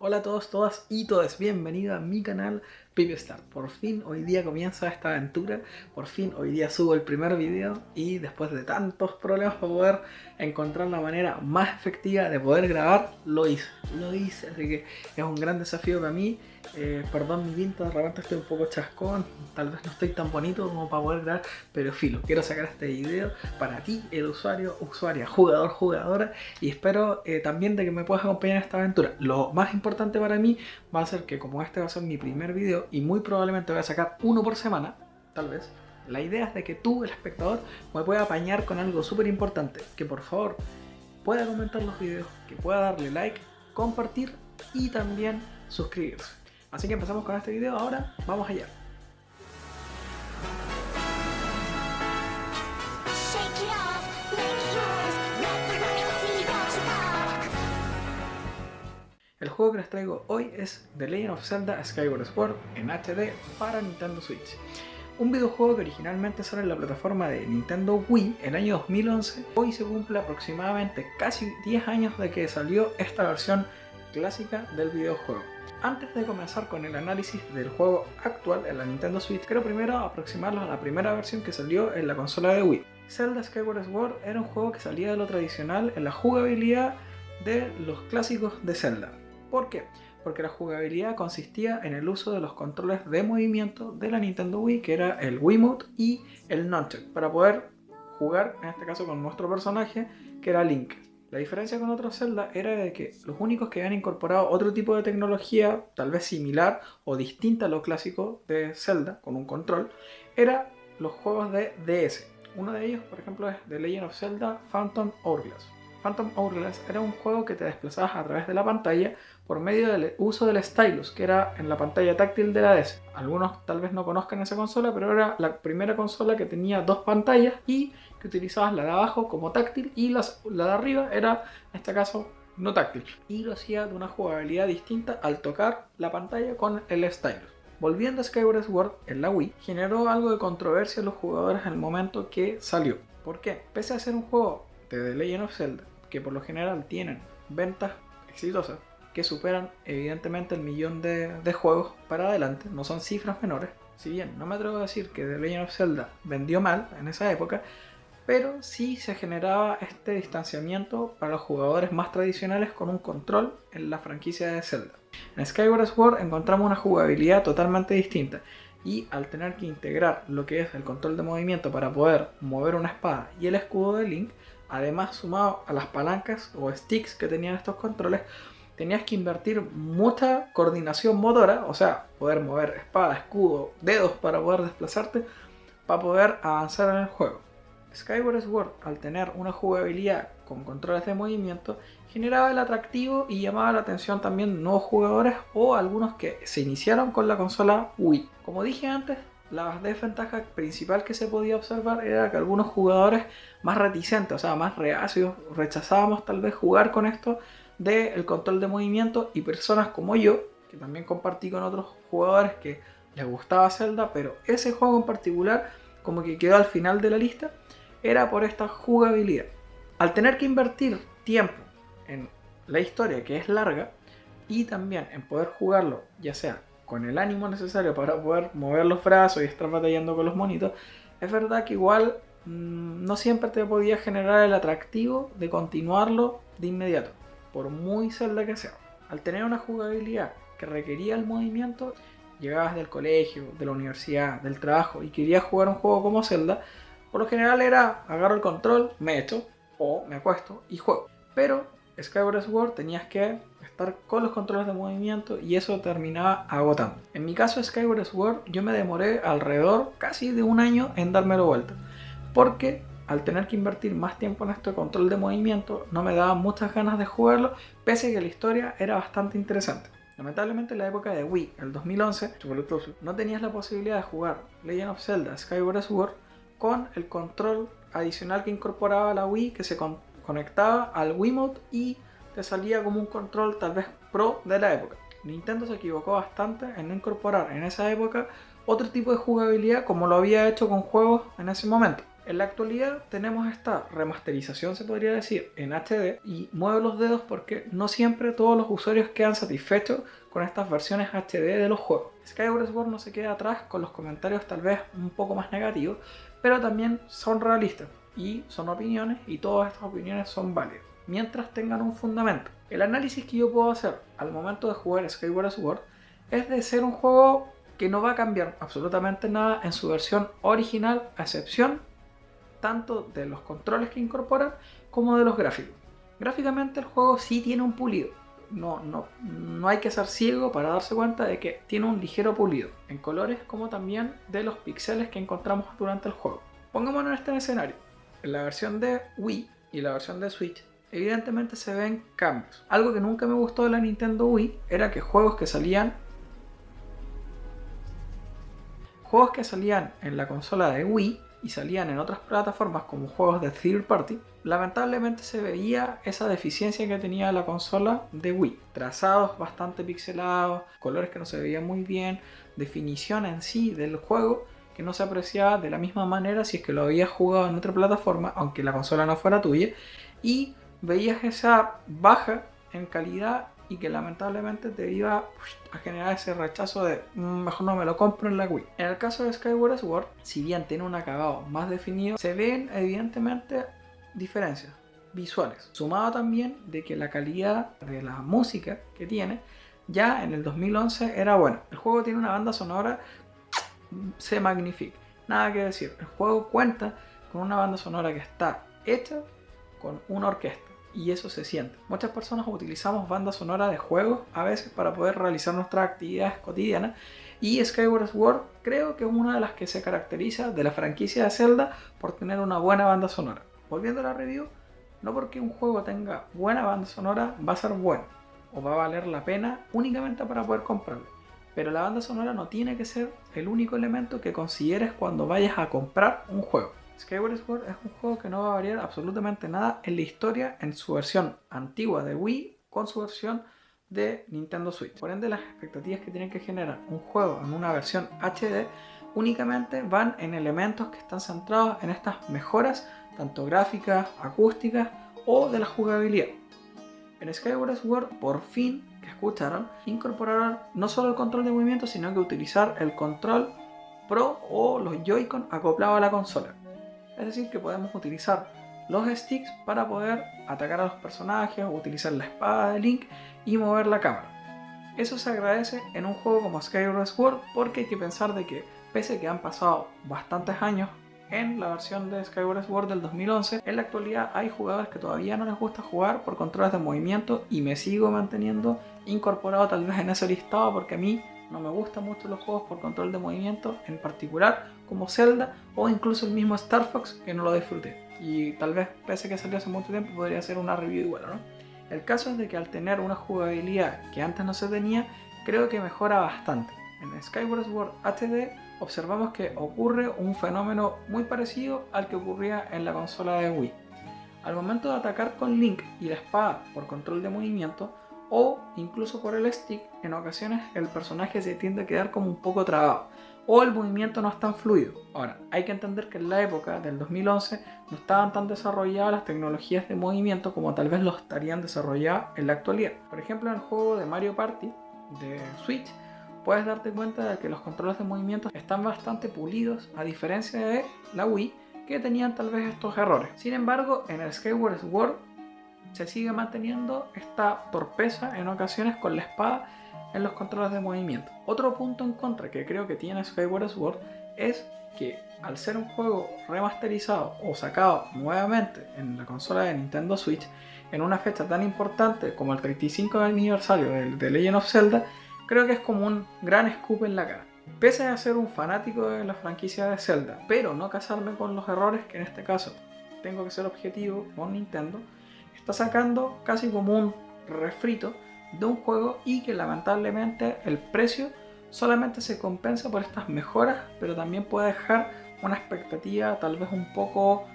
Hola a todos, todas y todas, bienvenido a mi canal PipiStar. Por fin hoy día comienza esta aventura, por fin hoy día subo el primer video y después de tantos problemas para poder encontrar la manera más efectiva de poder grabar, lo hice, así que es un gran desafío para mí. Perdón mi pinta, de repente estoy un poco chascón, tal vez no estoy tan bonito como para poder grabar, pero filo, quiero sacar este video para ti, el usuario, usuaria, jugador, jugadora, y espero también de que me puedas acompañar en esta aventura. Lo más importante para mí va a ser que como este va a ser mi primer video y muy probablemente voy a sacar uno por semana, tal vez, la idea es de que tú, el espectador, me pueda apañar con algo súper importante, que por favor pueda comentar los videos, que pueda darle like, compartir y también suscribirse. Así que empezamos con este video, ahora vamos allá. El juego que les traigo hoy es The Legend of Zelda Skyward Sword en HD para Nintendo Switch. Un videojuego que originalmente sale en la plataforma de Nintendo Wii en el año 2011. Hoy se cumple aproximadamente casi 10 años de que salió esta versión clásica del videojuego. Antes de comenzar con el análisis del juego actual en la Nintendo Switch, quiero primero aproximarlos a la primera versión que salió en la consola de Wii. Zelda Skyward Sword era un juego que salía de lo tradicional en la jugabilidad de los clásicos de Zelda. ¿Por qué? Porque la jugabilidad consistía en el uso de los controles de movimiento de la Nintendo Wii, que era el Wiimote y el Nunchuk, para poder jugar, en este caso con nuestro personaje, que era Link. La diferencia con otros Zelda era de que los únicos que habían incorporado otro tipo de tecnología, tal vez similar o distinta a lo clásico de Zelda, con un control, eran los juegos de DS. Uno de ellos, por ejemplo, es The Legend of Zelda Phantom Hourglass. Phantom Hourglass era un juego que te desplazabas a través de la pantalla por medio del uso del stylus, que era en la pantalla táctil de la DS. Algunos tal vez no conozcan esa consola, pero era la primera consola que tenía dos pantallas y que utilizabas la de abajo como táctil y la de arriba era, en este caso, no táctil. Y lo hacía de una jugabilidad distinta al tocar la pantalla con el stylus. Volviendo a Skyward Sword en la Wii, generó algo de controversia en los jugadores en el momento que salió. ¿Por qué? Pese a ser un juego de The Legend of Zelda, que por lo general tienen ventas exitosas, que superan evidentemente el millón de juegos para adelante, no son cifras menores. Si bien no me atrevo a decir que The Legend of Zelda vendió mal en esa época, pero sí se generaba este distanciamiento para los jugadores más tradicionales con un control en la franquicia de Zelda. En Skyward Sword encontramos una jugabilidad totalmente distinta y al tener que integrar lo que es el control de movimiento para poder mover una espada y el escudo de Link, además sumado a las palancas o sticks que tenían estos controles, tenías que invertir mucha coordinación motora, o sea, poder mover espada, escudo, dedos para poder desplazarte, para poder avanzar en el juego. Skyward Sword, al tener una jugabilidad con controles de movimiento, generaba el atractivo y llamaba la atención también de nuevos jugadores o algunos que se iniciaron con la consola Wii. Como dije antes, la desventaja principal que se podía observar era que algunos jugadores más reticentes, o sea, más reacios, rechazábamos tal vez jugar con esto del control de movimiento, y personas como yo, que también compartí con otros jugadores que les gustaba Zelda, pero ese juego en particular como que quedó al final de la lista, era por esta jugabilidad. Al tener que invertir tiempo en la historia, que es larga, y también en poder jugarlo, ya sea con el ánimo necesario para poder mover los brazos y estar batallando con los monitos, es verdad que igual no siempre te podía generar el atractivo de continuarlo de inmediato, por muy Zelda que sea. Al tener una jugabilidad que requería el movimiento, llegabas del colegio, de la universidad, del trabajo y querías jugar un juego como Zelda, por lo general era agarro el control, me echo o me acuesto y juego. Pero Skyward Sword tenías que estar con los controles de movimiento y eso terminaba agotando. En mi caso Skyward Sword yo me demoré alrededor casi de un año en dármelo vuelta, porque al tener que invertir más tiempo en este control de movimiento no me daba muchas ganas de jugarlo, pese a que la historia era bastante interesante. Lamentablemente en la época de Wii, el 2011, no tenías la posibilidad de jugar Legend of Zelda Skyward Sword con el control adicional que incorporaba la Wii, que se conectaba al Wiimote y te salía como un control tal vez pro de la época. Nintendo se equivocó bastante en no incorporar en esa época otro tipo de jugabilidad como lo había hecho con juegos en ese momento. En la actualidad tenemos esta remasterización, se podría decir, en HD, y muevo los dedos porque no siempre todos los usuarios quedan satisfechos con estas versiones HD de los juegos. Skyward Sword no se queda atrás con los comentarios tal vez un poco más negativos, pero también son realistas y son opiniones, y todas estas opiniones son válidas mientras tengan un fundamento. El análisis que yo puedo hacer al momento de jugar Skyward Sword es de ser un juego que no va a cambiar absolutamente nada en su versión original, a excepción tanto de los controles que incorporan como de los gráficos. Gráficamente el juego sí tiene un pulido. No hay que ser ciego para darse cuenta de que tiene un ligero pulido en colores, como también de los píxeles que encontramos durante el juego. Pongámonos en este escenario. En la versión de Wii y la versión de Switch evidentemente se ven cambios. Algo que nunca me gustó de la Nintendo Wii era que juegos que salían en la consola de Wii y salían en otras plataformas como juegos de third party, lamentablemente se veía esa deficiencia que tenía la consola de Wii. Trazados bastante pixelados, colores que no se veían muy bien, definición en sí del juego que no se apreciaba de la misma manera si es que lo habías jugado en otra plataforma, aunque la consola no fuera tuya, y veías esa baja en calidad y que lamentablemente te iba a generar ese rechazo de mejor no me lo compro en la Wii. En el caso de Skyward Sword, si bien tiene un acabado más definido, se ven evidentemente diferencias visuales, sumado también de que la calidad de la música que tiene ya en el 2011 era buena. El juego tiene una banda sonora, se magnifica, nada que decir. El juego cuenta con una banda sonora que está hecha con una orquesta, y eso se siente. Muchas personas utilizamos bandas sonoras de juegos a veces para poder realizar nuestras actividades cotidianas, y Skyward Sword creo que es una de las que se caracteriza de la franquicia de Zelda por tener una buena banda sonora. Volviendo a la review, no porque un juego tenga buena banda sonora va a ser bueno o va a valer la pena únicamente para poder comprarlo, pero la banda sonora no tiene que ser el único elemento que consideres cuando vayas a comprar un juego. Skyward Sword es un juego que no va a variar absolutamente nada en la historia en su versión antigua de Wii con su versión de Nintendo Switch. Por ende, las expectativas que tienen que generar un juego en una versión HD únicamente van en elementos que están centrados en estas mejoras, tanto gráficas, acústicas o de la jugabilidad. En Skyward Sword, por fin, que escucharon, incorporaron no solo el control de movimiento, sino que utilizar el control Pro o los Joy-Con acoplados a la consola. Es decir, que podemos utilizar los sticks para poder atacar a los personajes, utilizar la espada de Link y mover la cámara. Eso se agradece en un juego como Skyward Sword, porque hay que pensar de que pese a que han pasado bastantes años en la versión de Skyward Sword del 2011, en la actualidad hay jugadores que todavía no les gusta jugar por controles de movimiento, y me sigo manteniendo incorporado tal vez en ese listado porque a mí no me gustan mucho los juegos por control de movimiento, en particular como Zelda o incluso el mismo Star Fox, que no lo disfruté. Y tal vez, pese a que salió hace mucho tiempo, podría hacer una review igual, ¿no? El caso es de que al tener una jugabilidad que antes no se tenía, creo que mejora bastante. En Skyward Sword HD observamos que ocurre un fenómeno muy parecido al que ocurría en la consola de Wii. Al momento de atacar con Link y la espada por control de movimiento, o incluso por el stick, en ocasiones el personaje se tiende a quedar como un poco trabado, o el movimiento no es tan fluido. Ahora, hay que entender que en la época del 2011 no estaban tan desarrolladas las tecnologías de movimiento como tal vez lo estarían desarrolladas en la actualidad. Por ejemplo, en el juego de Mario Party de Switch, puedes darte cuenta de que los controles de movimiento están bastante pulidos, a diferencia de la Wii, que tenían tal vez estos errores. Sin embargo, en el Skyward Sword se sigue manteniendo esta torpeza en ocasiones con la espada en los controles de movimiento. Otro punto en contra que creo que tiene Skyward Sword es que al ser un juego remasterizado o sacado nuevamente en la consola de Nintendo Switch en una fecha tan importante como el 35 aniversario de The Legend of Zelda, creo que es como un gran scoop en la cara. Pese a ser un fanático de la franquicia de Zelda, pero no casarme con los errores, que en este caso tengo que ser objetivo con Nintendo, está sacando casi como un refrito de un juego, y que lamentablemente el precio solamente se compensa por estas mejoras, pero también puede dejar una expectativa tal vez un poco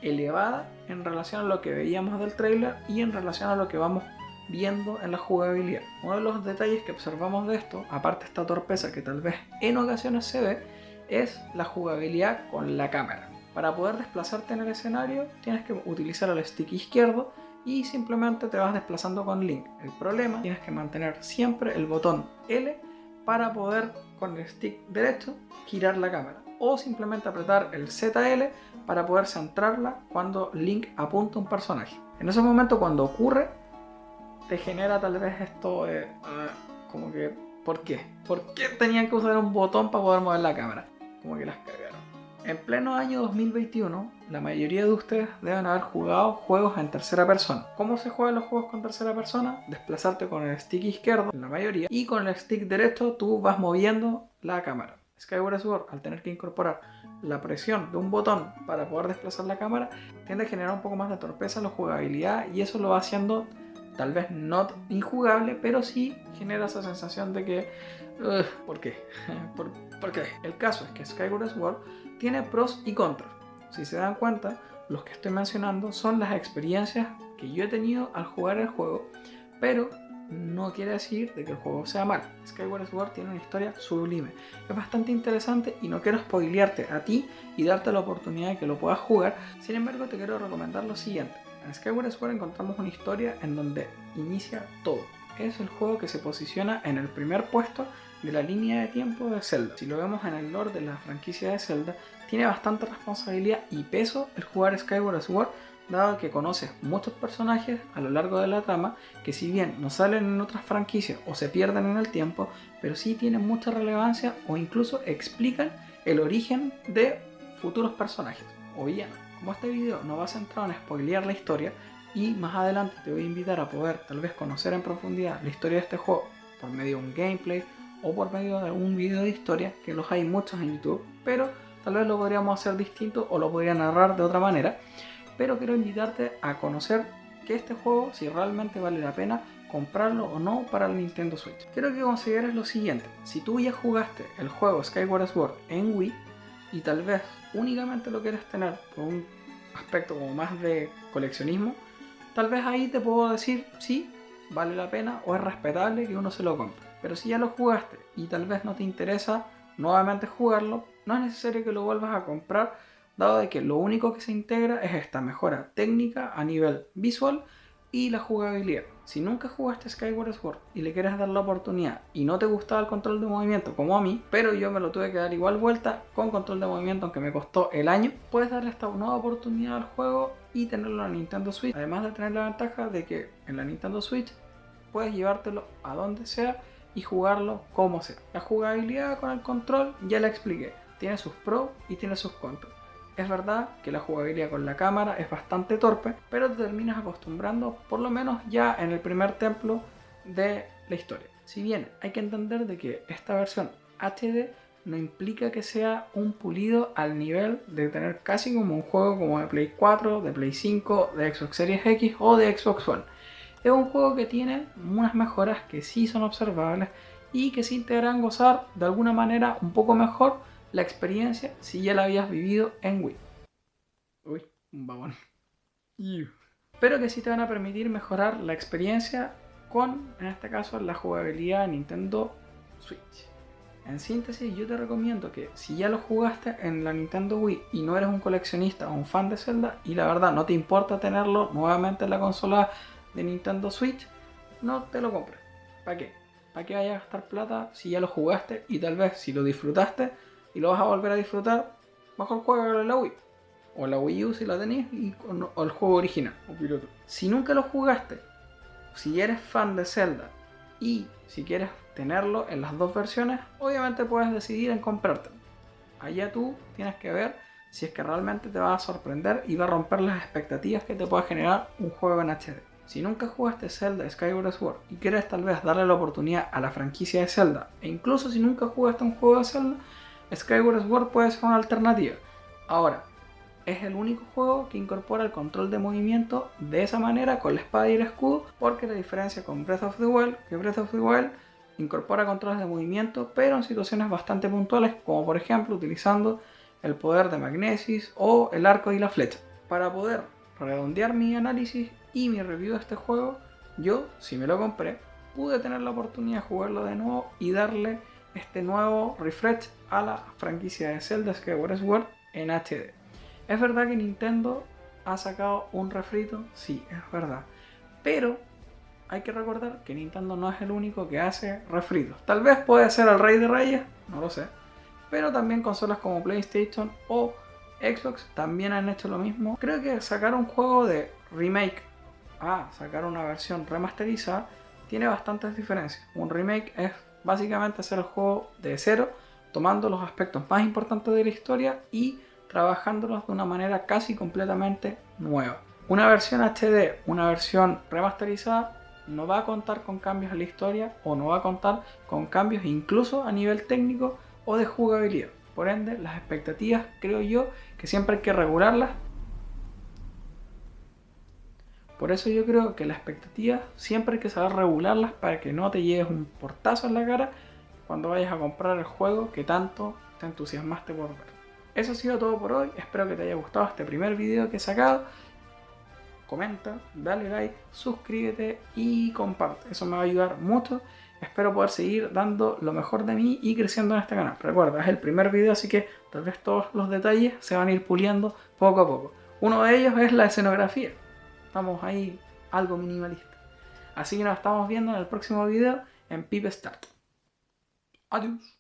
elevada en relación a lo que veíamos del trailer y en relación a lo que vamos viendo en la jugabilidad. Uno de los detalles que observamos de esto, aparte de esta torpeza que tal vez en ocasiones se ve, es la jugabilidad con la cámara. Para poder desplazarte en el escenario tienes que utilizar el stick izquierdo y simplemente te vas desplazando con Link. El problema, tienes que mantener siempre el botón L para poder con el stick derecho girar la cámara, o simplemente apretar el ZL para poder centrarla cuando Link apunta a un personaje. En ese momento, cuando ocurre, te genera tal vez esto como que ¿por qué? ¿Por qué tenían que usar un botón para poder mover la cámara? Como que las cagaron. En pleno año 2021, la mayoría de ustedes deben haber jugado juegos en tercera persona. ¿Cómo se juegan los juegos con tercera persona? Desplazarte con el stick izquierdo, en la mayoría, y con el stick derecho tú vas moviendo la cámara. Skyward Sword, al tener que incorporar la presión de un botón para poder desplazar la cámara, tiende a generar un poco más de torpeza en la jugabilidad, y eso lo va haciendo tal vez no injugable, pero sí genera esa sensación de que ¿por qué? ¿Por qué? El caso es que Skyward Sword tiene pros y contras. Si se dan cuenta, los que estoy mencionando son las experiencias que yo he tenido al jugar el juego, pero no quiere decir de que el juego sea malo. Skyward Sword tiene una historia sublime, es bastante interesante y no quiero spoilearte a ti y darte la oportunidad de que lo puedas jugar. Sin embargo, te quiero recomendar lo siguiente. En Skyward Sword encontramos una historia en donde inicia todo. Es el juego que se posiciona en el primer puesto de la línea de tiempo de Zelda. Si lo vemos en el lore de la franquicia de Zelda, tiene bastante responsabilidad y peso el jugar Skyward Sword, dado que conoces muchos personajes a lo largo de la trama que, si bien no salen en otras franquicias o se pierden en el tiempo, pero sí tienen mucha relevancia o incluso explican el origen de futuros personajes o villanos. Como este video no va centrado en spoilear la historia, y más adelante te voy a invitar a poder tal vez conocer en profundidad la historia de este juego por medio de un gameplay o por medio de un video de historia, que los hay muchos en YouTube, pero tal vez lo podríamos hacer distinto o lo podría narrar de otra manera. Pero quiero invitarte a conocer que este juego, si realmente vale la pena comprarlo o no para el Nintendo Switch. Quiero que consideres lo siguiente: si tú ya jugaste el juego Skyward Sword en Wii y tal vez únicamente lo quieres tener por un aspecto como más de coleccionismo, tal vez ahí te puedo decir sí, vale la pena o es respetable que uno se lo compre. Pero si ya lo jugaste y tal vez no te interesa nuevamente jugarlo, no es necesario que lo vuelvas a comprar, dado de que lo único que se integra es esta mejora técnica a nivel visual y la jugabilidad. Si nunca jugaste Skyward Sword y le quieres dar la oportunidad y no te gustaba el control de movimiento como a mí, pero yo me lo tuve que dar igual vuelta con control de movimiento aunque me costó el año, puedes darle esta nueva oportunidad al juego y tenerlo en la Nintendo Switch. Además de tener la ventaja de que en la Nintendo Switch puedes llevártelo a donde sea y jugarlo como sea. La jugabilidad con el control ya la expliqué, tiene sus pros y tiene sus contras. Es verdad que la jugabilidad con la cámara es bastante torpe, pero te terminas acostumbrando, por lo menos ya en el primer templo de la historia. Si bien hay que entender de que esta versión HD no implica que sea un pulido al nivel de tener casi como un juego como de Play 4, de Play 5, de Xbox Series X o de Xbox One. Es un juego que tiene unas mejoras que sí son observables y que sí te harán gozar de alguna manera un poco mejor la experiencia si ya la habías vivido en Wii. Uy, un babón. Pero que sí te van a permitir mejorar la experiencia con, en este caso, la jugabilidad de Nintendo Switch. En síntesis, yo te recomiendo que si ya lo jugaste en la Nintendo Wii y no eres un coleccionista o un fan de Zelda y la verdad no te importa tenerlo nuevamente en la consola de Nintendo Switch, no te lo compres. ¿Para qué? ¿Para qué vayas a gastar plata si ya lo jugaste y tal vez si lo disfrutaste y lo vas a volver a disfrutar, mejor juega en la Wii o la Wii U si la tenés o el juego original o piloto? Si nunca lo jugaste, si eres fan de Zelda y si quieres tenerlo en las dos versiones, obviamente puedes decidir en comprártelo. Allá tú tienes que ver si es que realmente te va a sorprender y va a romper las expectativas que te pueda generar un juego en HD. Si nunca jugaste Zelda Skyward Sword y quieres tal vez darle la oportunidad a la franquicia de Zelda, e incluso si nunca jugaste un juego de Zelda, Skyward Sword puede ser una alternativa. Ahora, es el único juego que incorpora el control de movimiento de esa manera con la espada y el escudo, porque la diferencia con Breath of the Wild, que Breath of the Wild incorpora controles de movimiento pero en situaciones bastante puntuales, como por ejemplo utilizando el poder de Magnesis o el arco y la flecha. Para poder redondear mi análisis y mi review de este juego, yo, si me lo compré, pude tener la oportunidad de jugarlo de nuevo y darle este nuevo refresh a la franquicia de Zelda Skyward Sword en HD. Es verdad que Nintendo ha sacado un refrito, sí, es verdad. Pero hay que recordar que Nintendo no es el único que hace refritos. Tal vez puede ser el rey de reyes, no lo sé. Pero también consolas como PlayStation o Xbox también han hecho lo mismo. Creo que sacar un juego de remake a sacar una versión remasterizada tiene bastantes diferencias. Un remake es básicamente hacer el juego de cero, tomando los aspectos más importantes de la historia y trabajándolos de una manera casi completamente nueva. Una versión HD, una versión remasterizada, no va a contar con cambios en la historia o no va a contar con cambios incluso a nivel técnico o de jugabilidad. Por ende, las expectativas creo yo que siempre hay que regularlas. Por eso yo creo que las expectativas siempre hay que saber regularlas para que no te lleves un portazo en la cara cuando vayas a comprar el juego que tanto te entusiasmaste por ver. Eso ha sido todo por hoy, espero que te haya gustado este primer video que he sacado. Comenta, dale like, suscríbete y comparte, eso me va a ayudar mucho. Espero poder seguir dando lo mejor de mí y creciendo en este canal. Recuerda, es el primer video, así que tal vez todos los detalles se van a ir puliendo poco a poco. Uno de ellos es la escenografía. Estamos ahí algo minimalista. Así que nos estamos viendo en el próximo video en Pipe Start. Adiós.